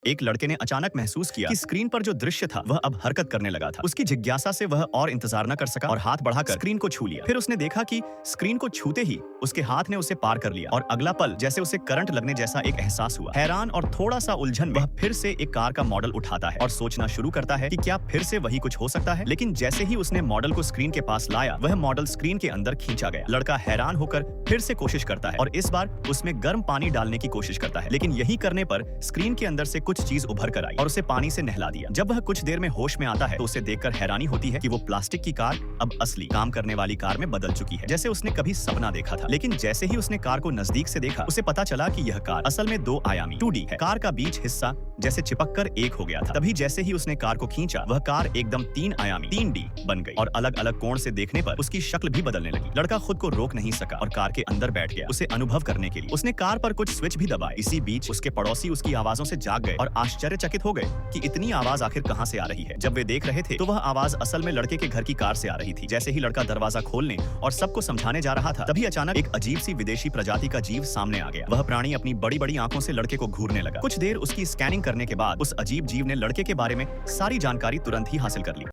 एक लड़के ने अचानक महसूस किया कि स्क्रीन पर जो दृश्य था वह अब हरकत करने लगा था। उसकी जिज्ञासा से वह और इंतजार न कर सका और हाथ बढ़ाकर स्क्रीन को छू लिया। फिर उसने देखा कि स्क्रीन को छूते ही उसके हाथ ने उसे पार कर लिया और अगला पल जैसे उसे करंट लगने जैसा एक एहसास हुआ। हैरान और थोड़ा सा उलझन वह फिर से एक कार का मॉडल उठाता है और सोचना शुरू करता है कि क्या फिर से वही कुछ हो सकता है। लेकिन जैसे ही उसने मॉडल को स्क्रीन के पास लाया, वह मॉडल स्क्रीन के अंदर खींचा गया। लड़का हैरान होकर फिर से कोशिश करता है और इस बार उसमें गर्म पानी डालने की कोशिश करता है, लेकिन यही करने पर स्क्रीन के अंदर से कुछ चीज उभर कर आई और उसे पानी से नहला दिया। जब वह कुछ देर में होश में आता है तो उसे देखकर हैरानी होती है कि वो प्लास्टिक की कार अब असली काम करने वाली कार में बदल चुकी है, जैसे उसने कभी सपना देखा था। लेकिन जैसे ही उसने कार को नजदीक से देखा, उसे पता चला कि यह कार असल में 2 आयामी 2D है। कार का बीच हिस्सा जैसे चिपककर एक हो गया था। तभी जैसे ही उसने कार को खींचा, वह कार एकदम 3 आयामी 3D बन गई और अलग अलग कोण से देखने पर उसकी शक्ल भी बदलने लगी। लड़का खुद को रोक नहीं सका और कार के अंदर बैठ गया उसे अनुभव करने के लिए। उसने कार पर कुछ स्विच भी दबाए। इसी बीच उसके पड़ोसी उसकी आवाजों से जाग गए और आश्चर्यचकित हो गए कि इतनी आवाज आखिर कहां से आ रही है। जब वे देख रहे थे तो वह आवाज असल में लड़के के घर की कार से आ रही थी। जैसे ही लड़का दरवाजा खोलने और सबको समझाने जा रहा था, तभी अचानक एक अजीब सी विदेशी प्रजाति का जीव सामने आ गया। वह प्राणी अपनी बड़ी बड़ी आंखों से लड़के को घूरने लगा। कुछ देर उसकी स्कैनिंग करने के बाद उस अजीब जीव ने लड़के के बारे में सारी जानकारी तुरंत ही हासिल कर ली।